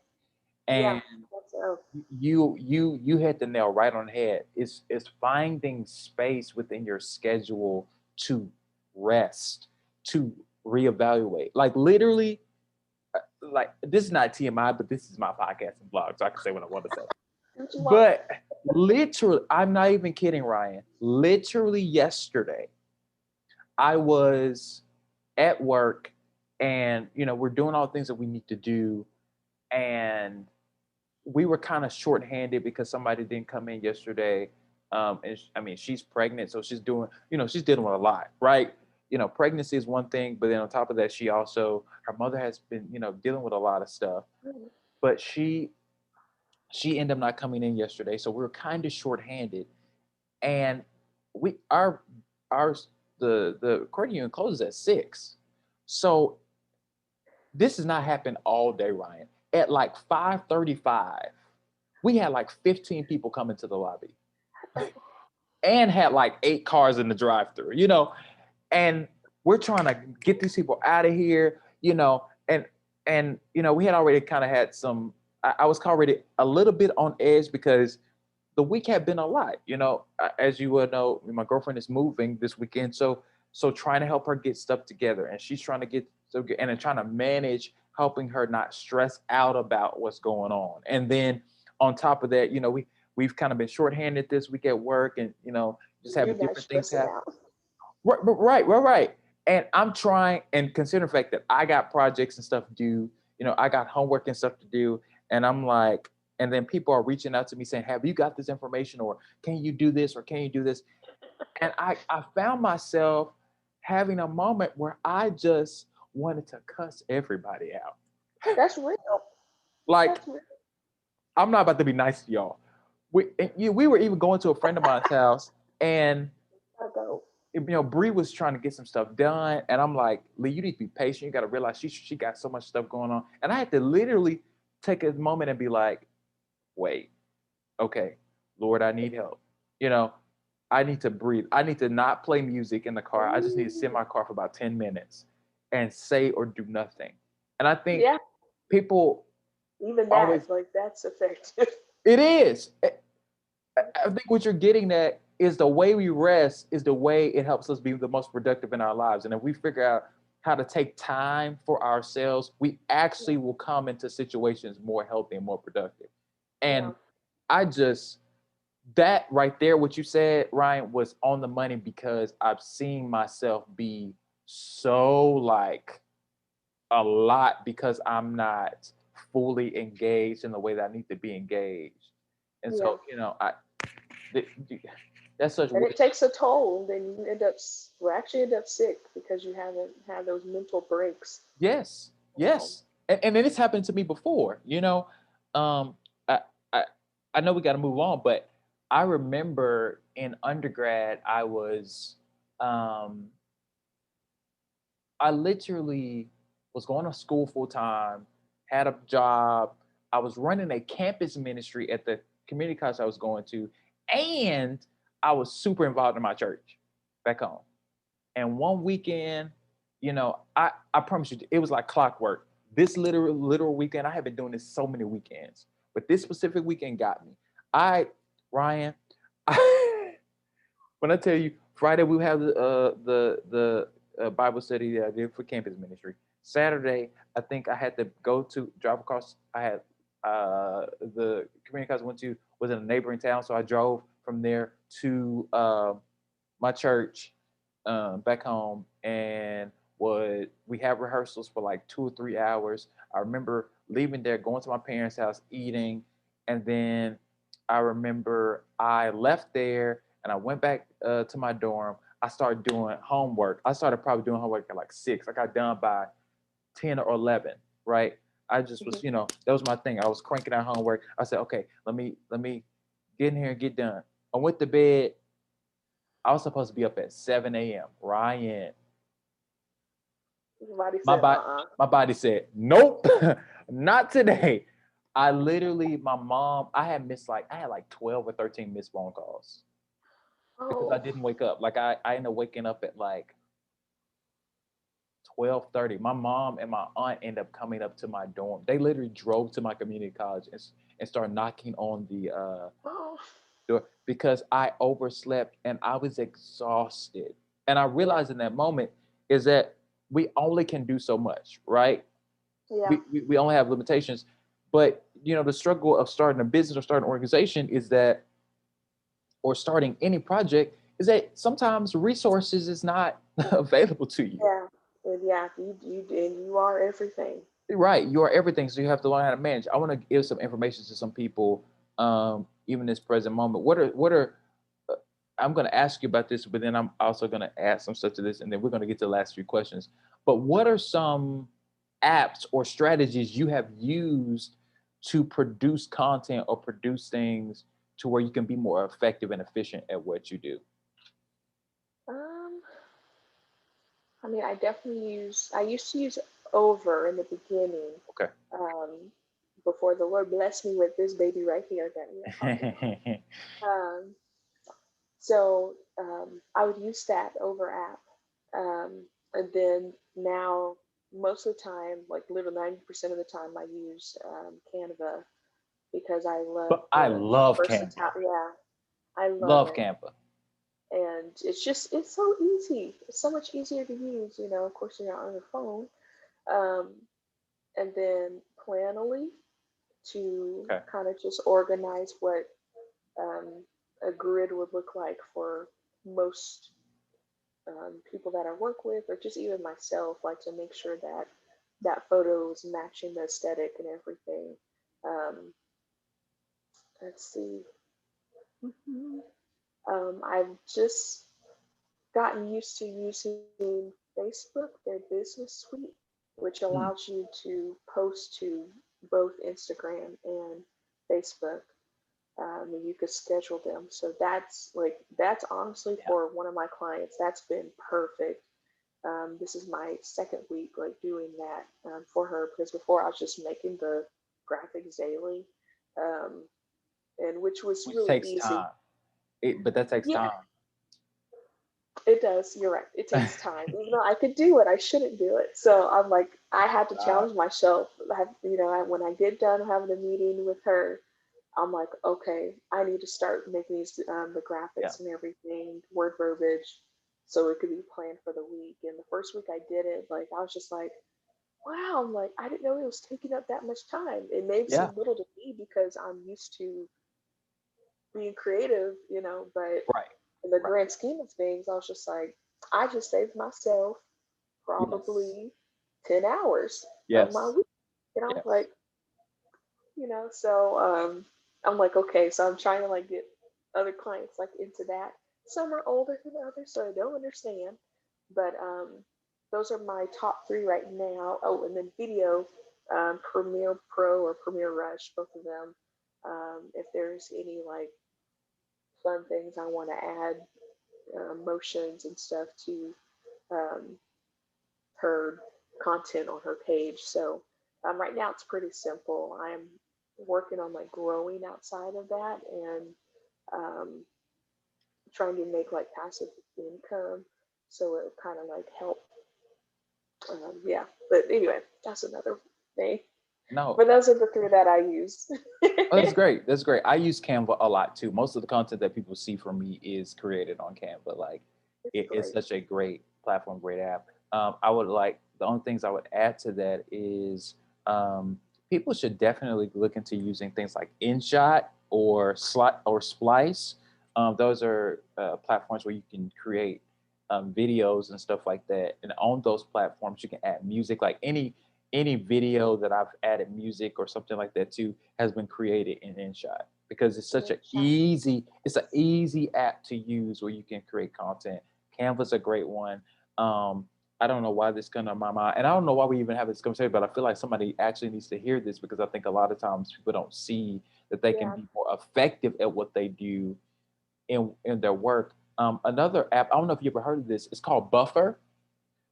Yeah. And That's a. you hit the nail right on the head. It's finding space within your schedule to rest, to reevaluate. Like literally, like this is not TMI, but this is my podcast and blog, so I can say what I want to say. What you want? But literally, I'm not even kidding, Ryan. Literally yesterday, I was at work, and we're doing all the things that we need to do, and we were kind of shorthanded because somebody didn't come in yesterday. And I mean, she's pregnant, so she's doing, she's dealing with a lot, right? Pregnancy is one thing, but then on top of that, her mother has been, dealing with a lot of stuff. Mm. But she ended up not coming in yesterday, so we were kind of shorthanded, and we our the credit union closes at 6, so this has not happened all day, Ryan. At like 5:35, we had like 15 people come into the lobby and had like 8 cars in the drive-through, and we're trying to get these people out of here, and we had already kind of had some. I was already a little bit on edge because the week had been a lot. As you would know, my girlfriend is moving this weekend, so trying to help her get stuff together, and she's trying to get so and then trying to manage helping her not stress out about what's going on, and then on top of that, we've kind of been shorthanded this week at work, and just You're having not different things stressing happen. out. Right. And I'm trying, and considering the fact that I got projects and stuff due, I got homework and stuff to do, and I'm like, and then people are reaching out to me saying, "Have you got this information?" or "Can you do this?" or "Can you do this?" And I found myself having a moment where I just wanted to cuss everybody out. That's real. Like, That's real. I'm not about to be nice to y'all. We were even going to a friend of mine's house, and I go. Bree was trying to get some stuff done, and I'm like, Lee, you need to be patient. You got to realize she got so much stuff going on, and I had to literally take a moment and be like, wait, okay, Lord, I need help. You know, I need to breathe. I need to not play music in the car. I just need to sit in Ooh. my car for about 10 minutes and say or do nothing. And I think Yeah. people Even always, that, like that's effective. it is. I think what you're getting at is the way we rest is the way it helps us be the most productive in our lives. And if we figure out how to take time for ourselves, we actually Yeah. will come into situations more healthy and more productive. And Yeah. I just, that right there, what you said, Ryan, was on the money because I've seen myself be so like a lot because I'm not fully engaged in the way that I need to be engaged. And Yeah. so, th- that's such And wisdom. it takes a toll. Then you end up, well, actually end up sick because you haven't had those mental breaks. Yes, Um, yes, and then it's happened to me before. Um, I I I know we got to move on, but I remember in undergrad, um, I literally was going to school full time, had a job. I was running a campus ministry at the community college I was going to, and I was super involved in my church back home. And one weekend, I promise you, it was like clockwork. This literal weekend, I have been doing this so many weekends, but this specific weekend got me. I, Ryan, when I tell you Friday we have the Bible study that I did for campus ministry. Saturday, I think I had to go to drive across. I had the community college I went to was in a neighboring town, so I drove from there to my church back home, and would we have rehearsals for like 2 or 3 hours. I remember leaving there, going to my parents' house, eating, and then I remember I left there and I went back to my dorm. I started doing homework. I started probably doing homework at like 6. I got done by 10 or 11, right? I just was, mhm. that was my thing. I was cranking out homework. I said, okay, let me get in here and get done. I went to bed. I was supposed to be up at 7 a.m. Ryan, Somebody my said, body, my body said, nope, not today. I literally, my mom, I had like 12 or 13 missed phone calls because I oh, didn't wake up. Like I ended up waking up at like 12:30. My mom and my aunt end up coming up to my dorm. They literally drove to my community college and started knocking on the Oh, door because I overslept and I was exhausted. And I yeah, realized in that moment is that we only can do so much, right? yeah. We only have limitations. But the struggle of starting a business or starting an organization is that, or starting any project, is that sometimes resources is not available to you. Yeah, and yeah, you are everything. Right, you are everything, so you have to learn how to manage. I want to give some information to some people, even this present moment. What are uh, I'm going to ask you about this, but then I'm also going to add some stuff to this, and then we're going to get to the last few questions. But what are some apps or strategies you have used to produce content or produce things to where you can be more effective and efficient at what you do? Um, I mean, I used to use Over in the beginning, Okay. um, before the Lord blessed me with this baby right here that we are talking about. Um, so I would use that Over app, and then now most of the time, like literally 90% of the time, I use Canva because I love But I the love Canva. versatility. Yeah, I love Love it. Canva. And it's so easy. It's so much easier to use. Of course, you're not on your phone. Um, and then Planoly to Okay. kind of just organize what um, a grid would look like for most people that I work with, or just even myself, like to make sure that that photo is matching the aesthetic and everything. Um, let's see. Mhm. I've just gotten used to using Facebook, their business suite, which Hmm. allows you to post to both Instagram and Facebook. And you could schedule them. So that's honestly Yeah. for one of my clients, that's been perfect. This is my second week like doing that for her because before I was just making the graphics daily, um, and which was Which really takes easy. time. But that takes Yeah, time. it does. You're right. It takes time. Even though I could do it, I shouldn't do it. So I'm like, I had to Uh, challenge myself. When I get done having a meeting with her, I'm like, okay, I need to start making these the yeah. graphics and everything, word verbiage, so it could be planned for the week. And the first week I did it, like I was just like, wow, I'm like, I didn't know it was taking up that much time. It may Yeah. seem little to me because I'm used to being creative, but Right. in the Right. grand scheme of things, I was just like, I just saved myself Yes. probably 10 hours of my Yes. week. And I was Yes. like, so I'm like, okay, so I'm trying to like get other clients like into that. Some are older than others, so I don't understand. But those are my top three right now. Oh, and then video, Premiere Pro or Premiere Rush, both of them. If there's any like fun things I want to add, motions and stuff to um, her content on her page. So right now it's pretty simple. I'm working on like growing outside of that and um, trying to make like passive income. So it kind of like help. Yeah. But anyway, that's another thing. No. But those are the three that I use. Oh, that's great. That's great. I use Canva a lot too. Most of the content that people see from me is created on Canva. Like It's it's great. such a great platform, great app. I would like the only things I would add to that is people should definitely look into using things like InShot or Slot or Splice. Those are platforms where you can create videos and stuff like that. And on those platforms, you can add music, like any video that I've added music or something like that to has been created in InShot because InShot. it's an easy app to use where you can create content. Canva's a great one. I don't know why this came to my mind, and I don't know why we even have this conversation, but I feel like somebody actually needs to hear this because I think a lot of times people don't see that they can Yeah, be more effective at what they do in their work. Another app, I don't know if you ever heard of this, it's called Buffer,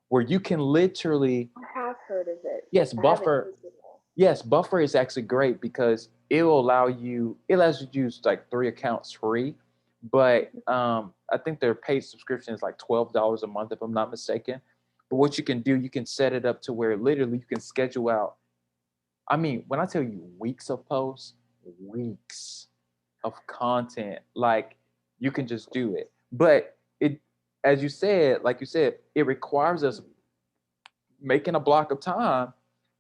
where you can literally, I have heard of it. yes, I haven't Buffer. used it though. Yes, Buffer is actually great because it allows you to use like 3 accounts free, but I think their paid subscription is like $12 a month if I'm not mistaken. But what you can do, you can set it up to where literally you can schedule out. I mean, when I tell you weeks of posts, weeks of content, like you can just do it. But it, as you said, like you said, it requires us making a block of time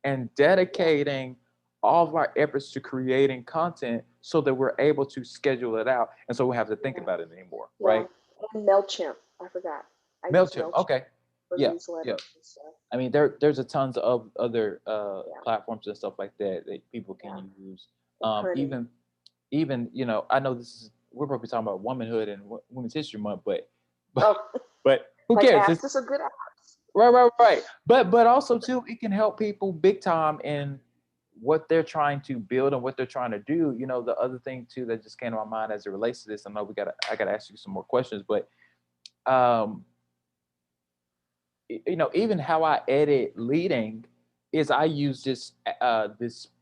and Yeah. dedicating all of our efforts to creating content so that we're able to schedule it out. And so we have to think Yeah. about it anymore, Yeah. right? And MailChimp. I forgot. I use MailChimp. MailChimp Okay. for Yeah. Yeah. newsletters and stuff. I mean, there's a tons of other Yeah. platforms and stuff like that that people can Yeah. use. And printing. Even I know this is we're probably talking about womanhood and Women's History Month, but Oh, but who like cares? apps. This is a good apps. Right. But also too, it can help people big time in what they're trying to build and what they're trying to do. The other thing too that just came to my mind as it relates to this, I know I gotta ask you some more questions, but um, even how I edit leading is I use this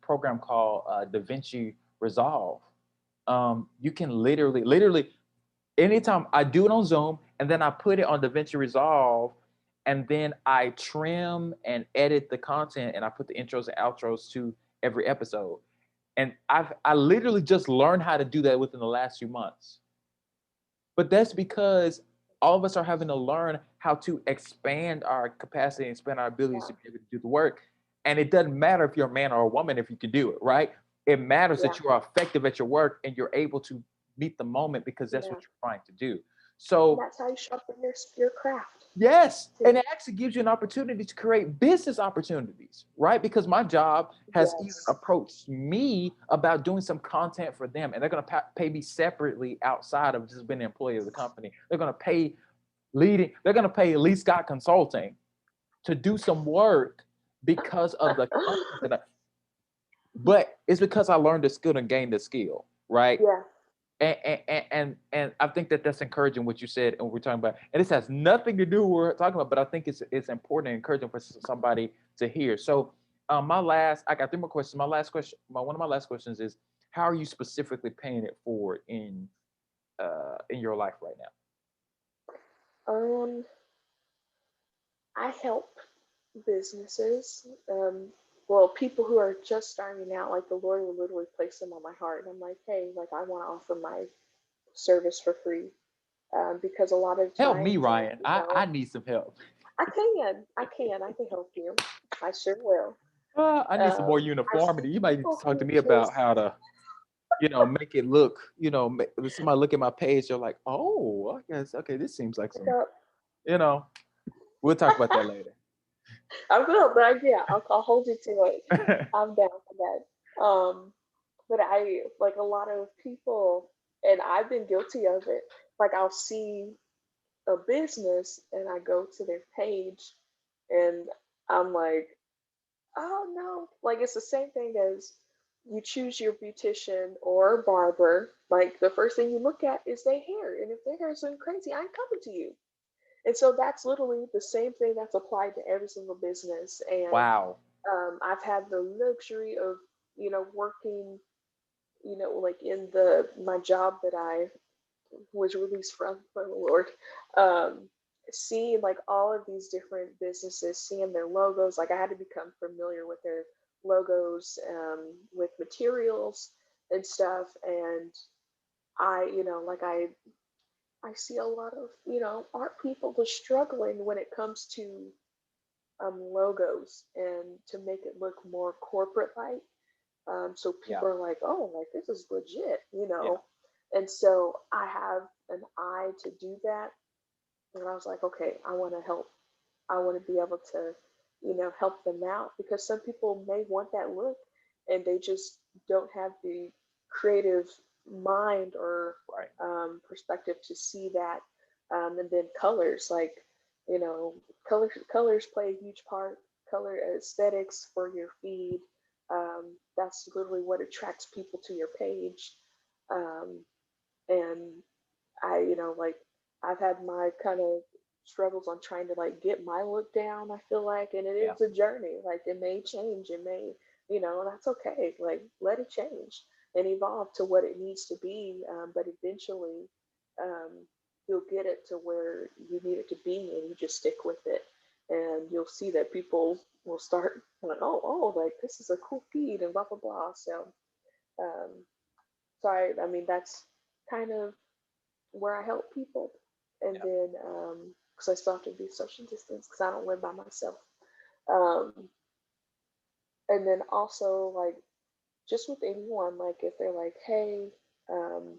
program called DaVinci Resolve. You can literally anytime I do it on Zoom and then I put it on DaVinci Resolve and then I trim and edit the content and I put the intros and outros to every episode. And I literally just learned how to do that within the last few months. But that's because all of us are having to learn how to expand our capacity and expand our abilities Yeah. to be able to do the work. And it doesn't matter if you're a man or a woman if you can do it, right? It matters Yeah. that you are effective at your work and you're able to meet the moment because that's what Yeah. you're trying to do. And So that's how you sharpen your craft yes, and too. it actually gives you an opportunity to create business opportunities, right? Because my job has even Yes. approached me about doing some content for them, and they're going to pay me separately outside of just being an employee of the company. They're going to pay They're going to pay Lee Scott Consulting to do some work because of the content but it's because I learned the skill and gained the skill, right? Yeah. And I think that that's encouraging what you said and we're talking about. And this has nothing to do with what we're talking about, but I think it's important and encouraging for somebody to hear. So I got three more questions. My last question, one of my last questions is, how are you specifically paying it forward in your life right now? Um, I help businesses. Well, people who are just starting out, like the Lord will literally place them on my heart, and I'm like, hey, like I want to offer my service for free, because a lot of Help me, times, like Ryan. I need some help. I can help you. I sure will. I need some more I see uniformity. You might need to people talk to who me about just how to make it look, when somebody look at my page, they're like, oh, I guess, okay, this seems like pick some, up. you know, we'll talk about that later. I will, but yeah, I'll hold you to it. I'm down for that. But I like a lot of people, and I've been guilty of it. Like I'll see a business and I go to their page and I'm like, oh no, like it's the same thing as you choose your beautician or barber. Like the first thing you look at is their hair, and if their hair is looking crazy, I'm coming to you. And so that's literally the same thing that's applied to every single business. And Wow. I've had the luxury of working like in the my job that I was released from the Lord. Um, Seeing like all of these different businesses, seeing their logos, like I had to become familiar with their logos, with materials and stuff. And like I see a lot of art people just struggling when it comes to logos and to make it look more corporate like. So Yeah. people are like, oh, like this is legit. Yeah. And so I have an eye to do that. And I was like, okay, I want to help. I want to be able to, help them out because some people may want that look and they just don't have the creative mind or Right. perspective to see that. And then colors, like, colors play a huge part. Color aesthetics for your feed. That's literally what attracts people to your page. Um, and like I've had my kind of struggles on trying to like get my look down, I feel like, and it Yeah. is a journey. Like it may change, it may, and that's okay. Like let it change and evolve to what it needs to be. But eventually, um, you'll get it to where you need it to be, and you just stick with it. and you'll see that people will start like, oh, like this is a cool feed and blah blah blah. Um, I mean, that's kind of where I help people, and Yeah. then because I still have to be social distance because I don't live by myself. Um, and then also like just with anyone, like if they're like, hey, um,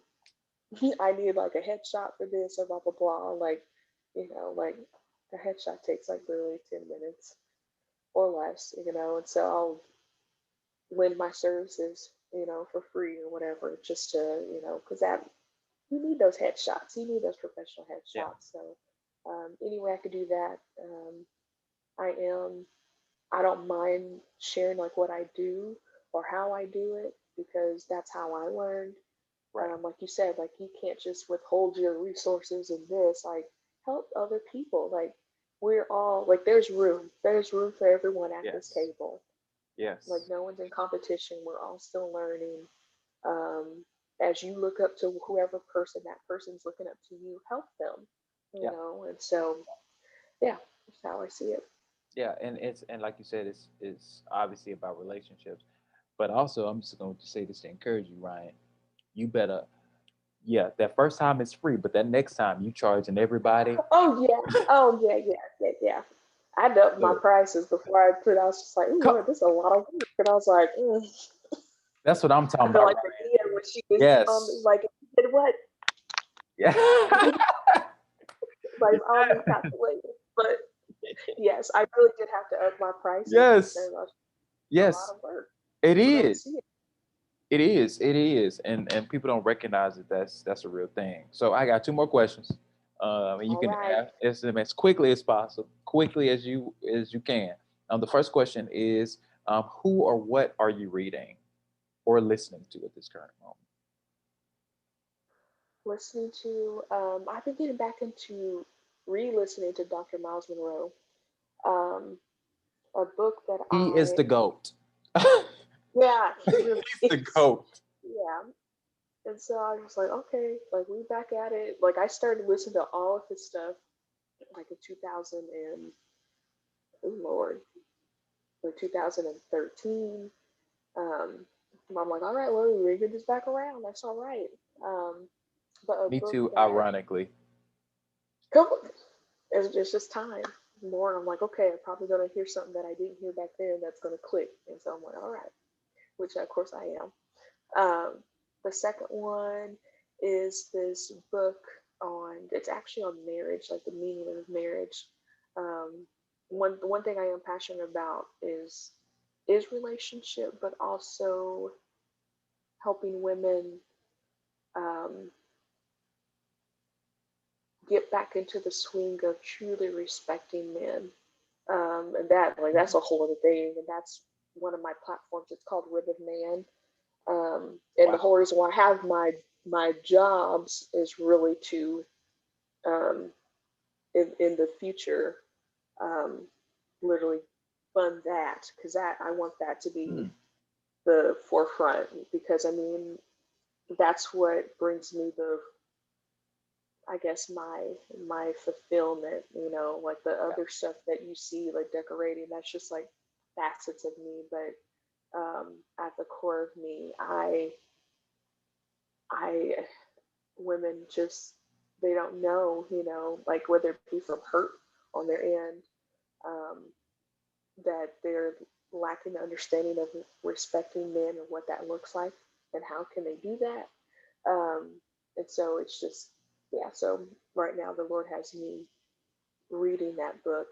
I need like a headshot for this or blah blah blah, like like a headshot takes like literally 10 minutes or less, and so I'll lend my services, for free or whatever, just to, because that you need those headshots, you need those professional Yeah. headshots. So any way I could do that, I am. I don't mind sharing like what I do or how I do it because that's how I learned. Right. Like you said, like you can't just withhold your resources in this. Like help other people. Like we're all like there's room for everyone at this Yes. table. Like Yes. no one's in competition. We're all still learning. Um, as you look up to whoever person that person's looking up to you, help them. Yeah. And so yeah, that's how I see it. Yeah. And like you said, it's obviously about relationships, but also I'm just going to say this to encourage you, Ryan. You better, yeah, that first time is free, but that next time you charging everybody. Oh yeah, oh yeah, yeah. I upped my Look, prices before I put. I was just like, "Ooh, Lord, this is a lot of work," and I was like, that's what I'm I talking feel about, like the Ryan. Nia when she was on, Yes. like, you did what? Yeah. Like all these calculations, but yes, I really did have to up my prices Yes. because I was a lot Yes. of work. It People don't is. see it. It is. It is. And people don't recognize that that's a real thing. So I got two more questions. And you All can right, ask them as quickly as possible, quickly as you can. The first question is, who or what are you reading or listening to at this current moment? listening to. I've been getting back into re-listening to Dr. Miles Monroe. Um, a book that He is the goat. yeah, he really He's the is. goat. Yeah. And so I was like, okay, like we back at it. Like I started listening to all of his stuff like in 2000 and oh Lord, like 2013. Um, I'm like, all right, well, we're get this back around. That's all right. Um, but a Me book too. that Ironically, come, it's just time. More, I'm like, okay, I'm probably gonna hear something that I didn't hear back then that's gonna click. And so I'm like, all right, which of course I am. The second one is this book on, it's actually on marriage, like the meaning of marriage. Um, one thing I am passionate about is relationship, but also helping women um, get back into the swing of truly respecting men. And that like that's a whole other thing, and that's one of my platforms. It's called Rib of Man. And the wow. whole reason why I have my jobs is really to um, in the future um, literally fund that because that I want that to be Hmm. the forefront because I mean that's what brings me the I guess my fulfillment, like the Yeah. other stuff that you see like decorating, that's just like facets of me, but at the core of me, I women just they don't know, like whether it be from hurt on their end, um, that they're lacking the understanding of respecting men and what that looks like and how can they do that. Um, and so it's just yeah. So right now the Lord has me reading that book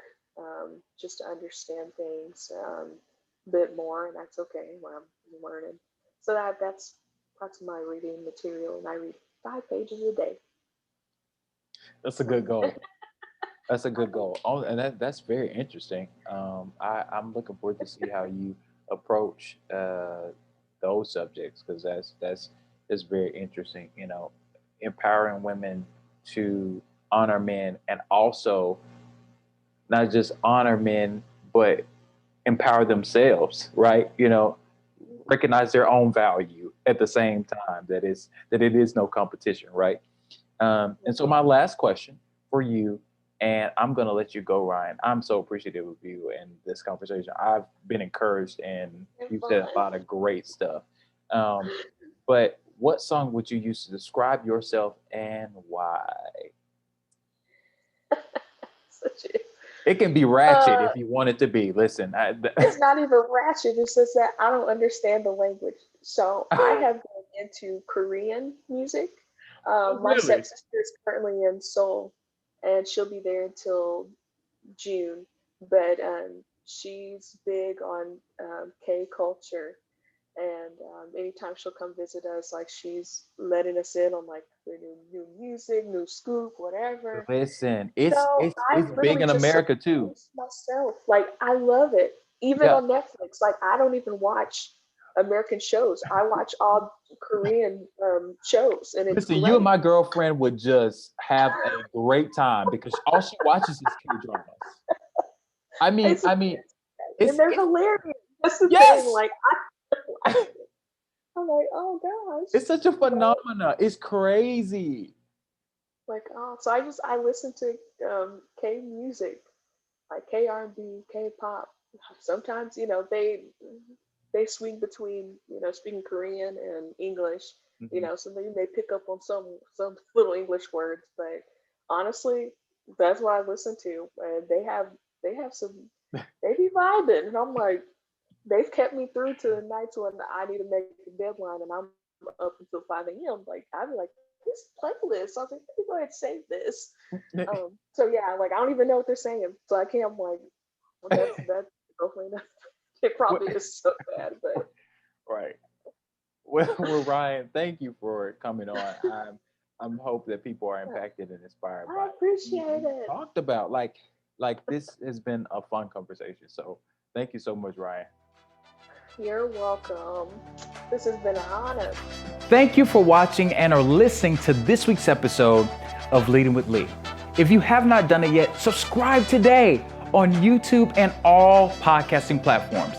just to understand things a bit more, and that's okay. When I'm learning, so that's my reading material, and I read 5 pages a day. That's a So good goal. That's a good goal. Oh, and that's very interesting. I'm looking forward to see how you approach those subjects because that's very interesting. Empowering women to honor men and also not just honor men, but empower themselves. Right? Recognize their own value at the same time. That it is no competition. Right? And so my last question for you And I'm going to let you go, Ryan. I'm so appreciative of you and this conversation. I've been encouraged, and And you said fun. a lot of great stuff. Um, but what song would you use to describe yourself and why? Such a, It can be ratchet uh, if you want it to be. Listen, it's not even ratchet. It's just that I don't understand the language. So I have been into Korean music. oh, My really? stepsister is currently in Seoul, and she'll be there until June. But she's big on K culture, and anytime she'll come visit us, like she's letting us in on like the new music, new scoop, whatever. Listen, So I it's big literally in just America too. surprised myself. Like I love it. Even Yeah. on Netflix, like I don't even watch American shows. I watch all Korean shows, and it's Listen, you and great. my girlfriend would just have a great time because all she watches is K dramas. It's I mean, and they're it's hilarious. That's the thing. yes, Like I like it. I'm like, oh gosh, it's such a but phenomena. It's crazy. like oh, so I listen to K music, like K R&B, K pop. Sometimes they swing between speaking Korean and English. Mhm. So they may pick up on some little English words, but honestly, that's what I listen to, and they have some they be vibing, and I'm like they've kept me through to the nights when I need to make a deadline, and I'm up until 5 a.m. Like I'd be like this playlist. I was like, let me go ahead and save this. So yeah, like I don't even know what they're saying, so I can't. I'm like, well, that's hopefully not. It Well, probably is so bad, but right. Well, Ryan, thank you for coming on. I'm hope that people are yeah, impacted and inspired I by appreciate you it. talked about. Like this has been a fun conversation. So thank you so much, Ryan. You're welcome. This has been an honor. Thank you for watching and or listening to this week's episode of Leading with Lee. If you have not done it yet, subscribe today on YouTube and all podcasting platforms.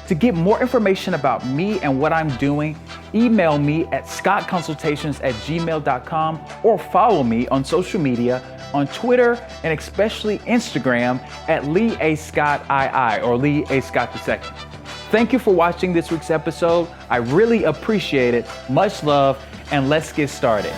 To get more information about me and what I'm doing, email me at scottconsultations@gmail.com or follow me on social media on Twitter and especially Instagram at Lee A. Scott II or Lee A. Scott II. Thank you for watching this week's episode. I really appreciate it. Much love, and let's get started.